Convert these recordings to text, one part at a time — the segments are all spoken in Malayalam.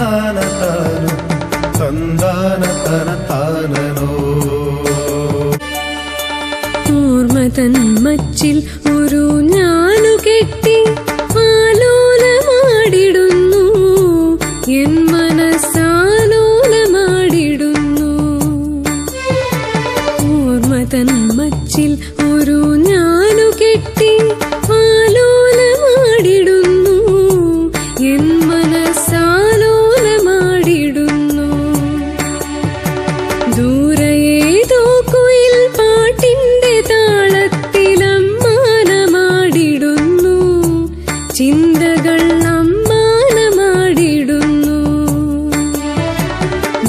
താന താന തന്താന തന താനനോ. ഓർമ്മതൻ മച്ചിൽ ഒരു ഞാനു കെട്ടി ആലോലമാടിടുന്നു, എൻ മനസ്സാലോലമാടിടുന്നു. ഓർമ്മതൻ മച്ചിൽ ഒരു ഞാനു കെട്ടി ആലോലമാടിടുന്നു, എൻ മനസ്സാലോലമാടിടുന്നു. ദൂരയേതോ കുയിൽ പാട്ടിന്റെ താളത്തിലമ്മാനമാടിടുന്നു, ചിന്തകൾ അമ്മാനമാടിടുന്നു.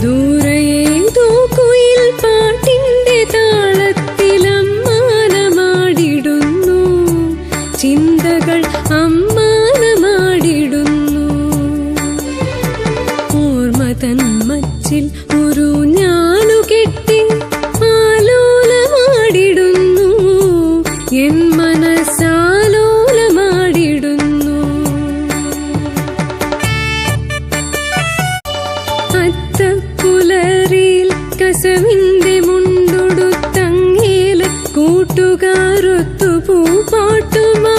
ദൂരയേതോ കുയിൽ പാട്ടിന്റെ താളത്തിലമ്മാനമാടിടുന്നു, ചിന്തകൾ അമ്മാനമാടിടുന്നു. ഓർമ്മതൻ മച്ചിൽ ഒരു ഞാനു കെട്ടി ആലോലമാടിടുന്നു, എൻ മനസ്സാലോലമാടിടുന്നു. അത്തപ്പുലരിയിൽ കസവിന്റെ മുണ്ടുടുത്തങ്ങേല കൂട്ടുകാരൊത്തു പൂപ്പാട്ടുമാ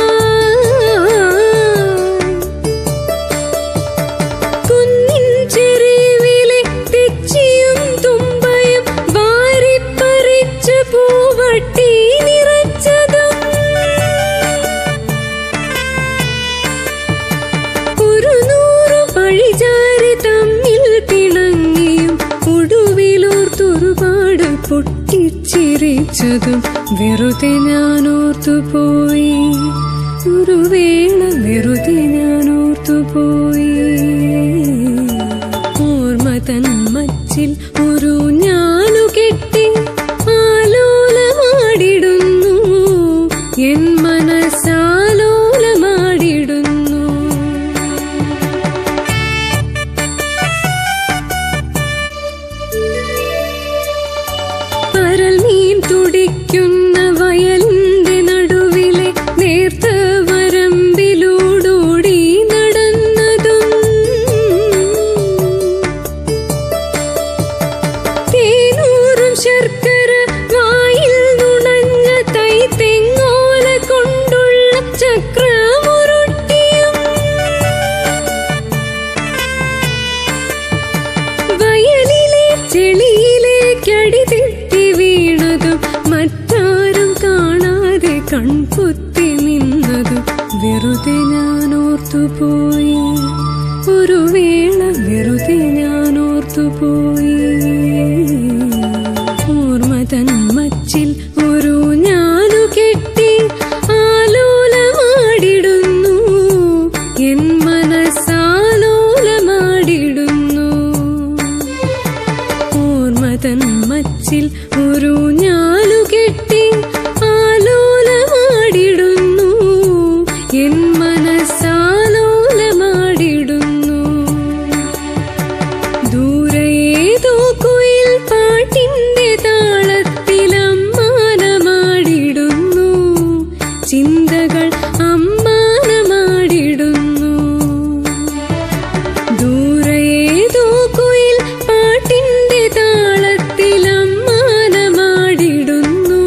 കുന്നിൻ ചെരുവിലെ തെച്ചിയും തുമ്പയും വാരിപ്പറിച്ച പൂവട്ടി നിറച്ചതും ഒരു നൂറു പഴിചാരി തമ്മിൽ പിണങ്ങിയും ഒടുവിലോർത്തൊരുപാട് പൊട്ടിച്ചിരിച്ചതും വെറുതെ ഞാനോർത്തുപോയി, ഒരു വേള വെറുതെ ഞാനോർത്തുപോയി. ഓർമ്മതൻ മച്ചിൽ ഒരു ഞാനു കെട്ടി ആലോലമാടിടുന്നു, എൻ മനസ്സാലോലമാടിടുന്നു. പരൽ മീൻ തുടിക്കുന്ന വയലിന്റെ നടുവിലെ നേർത്ത വരമ്പിലൂടോടി നടന്നതും തേനൂറും ശർക്കര വായിൽ നുണഞ്ഞ തൈ തെങ്ങോല കൊണ്ടുള്ള ചക്രമുരുട്ടിയും വയലിലെ ചെളിയിലേക്കടി തെറ്റി വീണതും മറ്റാരും കാണാതെ കൺപൊത്തി നിന്നതും വെറുതെ ഞാനോർത്തുപോയി, ഒരു വേള വെറുതെ ഞാനോർത്തുപോയി. ഓർമ്മതൻ മച്ചിൽ ഒരു ഞാനു കെട്ടി ആലോലമാടിടുന്നു, എൻ മനസ്സാലോലമാടിടുന്നു. ഓർമ്മതൻ മച്ചിൽ ഒരു ഞാനു കെട്ടി ആലോലമാടിടുന്നു, എൻ മനസ്സാലോലമാടിടുന്നു. ദൂരയേതോ കുയിൽ പാട്ടിന്റെ താളത്തിലമ്മാനമാടിടുന്നു, ചിന്തകൾ അമ്മാനമാടിടുന്നു. ദൂരയേതോ കുയിൽ പാട്ടിന്റെ താളത്തിലമ്മാനമാടിടുന്നു,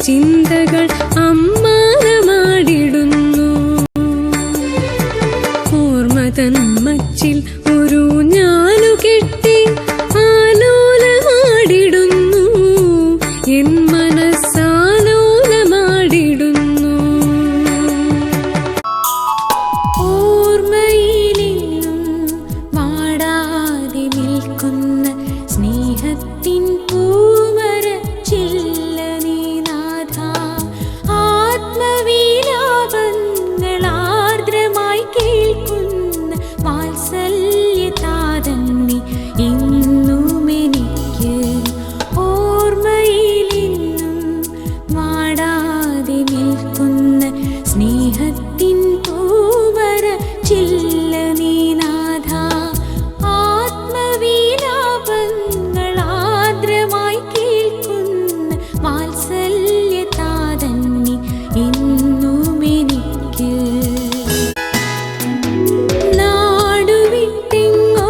ചിന്തകൾ അമ്മാനമാടിടുന്നു. ഓർമ്മതൻ മച്ചിൽ ഒരു ഞാനു കെട്ടി ആലോലമാടിടുന്നു, എൻ മനസ്സാലോലമാടിടുന്നു. ഓർമ്മയിലെന്നും വാടാതെ നിൽക്കുന്ന സ്നേഹത്തിൻ പൂമരച്ചില്ല നീ നാഥ. ആത്മവിലാപങ്ങളാർദ്രമായി കേൾക്കുന്ന വാത്സല്യതാതൻ നീ ഇന്നുമെനിക്ക്. ഓർമ്മയിലെന്നും വാടാതെ നിൽക്കുന്ന സ്നേഹത്തിൻ പൂമരച്ചില്ല നീ നാഥ. ആത്മവിലാപങ്ങളാർദ്രമായി കേൾക്കുന്ന വാത്സല്യതാതൻ നീ ഇന്നുമെനിക്ക്. നാടുവിട്ടെങ്ങോ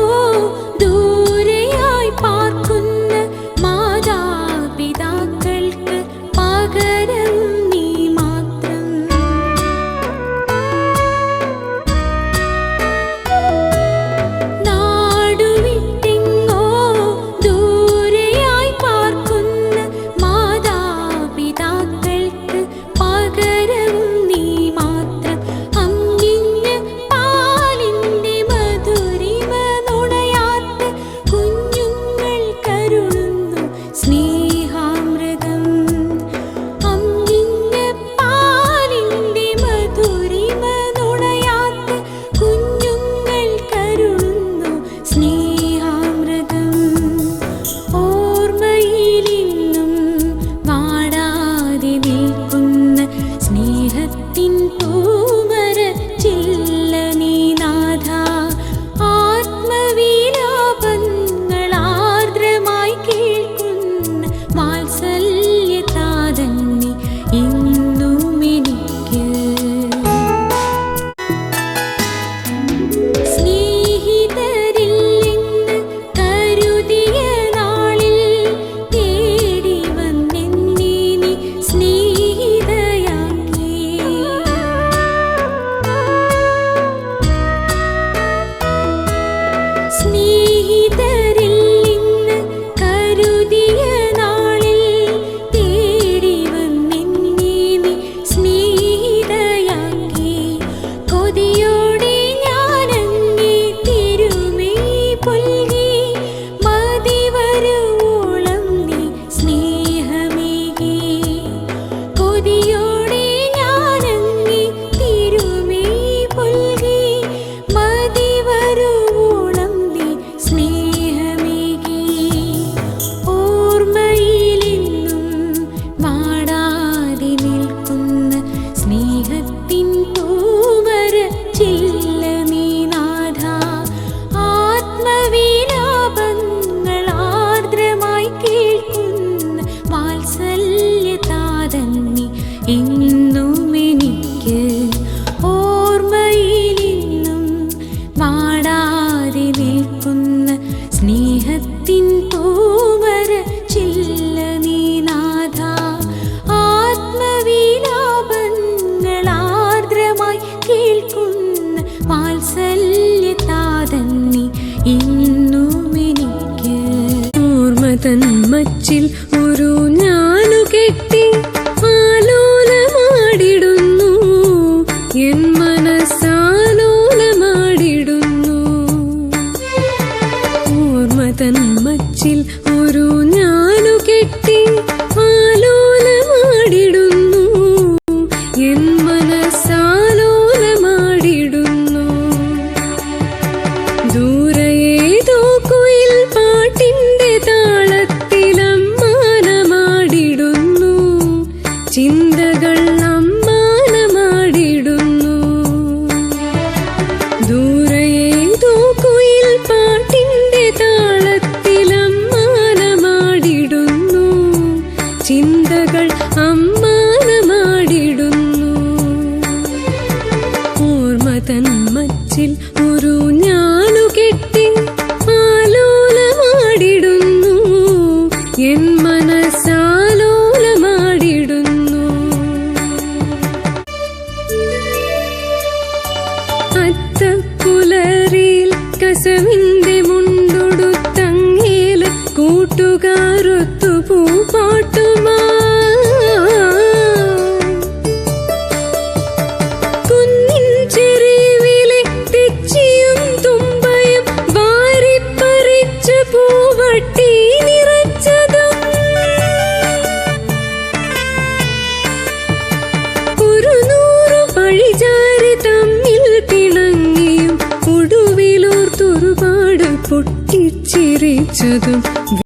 മച്ചിൽ ഒരു ഞാനു കെട്ടി ആലോലമാടിടുന്നു എൻ മനസ്സാലോലമാടിടുന്നു. ഓർമ്മ തൻ മച്ചിൽ ഒരു ഞാനു കെട്ടി ആലോലമാടിടുന്നു എൻ മനസ്സാലോലമാടിടുന്നു. ദൂരയേതോ കുയിൽ പാട്ടിന്റെ താളത്തിലമ്മാനമാടിടുന്നു ചിന്തകൾ അമ്മാനമാടിടുന്നു. ദൂരയേതോ കുയിൽ പാട്ടിന്റെ താളത്തിലമ്മാനമാടിടുന്നു ചിന്തകൾ അമ്മാനമാടിടുന്നു. ഓർമ്മ തൻ മച്ചിൽ ഒരു ഞാനു കെട്ടി ആലോലമാടിടുന്നു എൻ മനസ്സാലോലമാടിടുന്നു. അത്തപ്പുലരിയിൽ കസവിന്റെ മുണ്ടൊടുത്തങ്ങേല് കൂട്ടുകാരൊത്തു പൂപ്പാട്ടുമാ കുന്നിൻ ചെരുവിലെ തെച്ചിയും തുമ്പയും വാരിപ്പറിച്ച പൂവട്ടി നിറച്ചതും ഒരു നൂറു പഴിചാരി തമ്മിൽ പിണങ്ങിയും ഒടുവിലൂർത്തൊരുപാട് പൊട്ടിച്ചിരിച്ചതും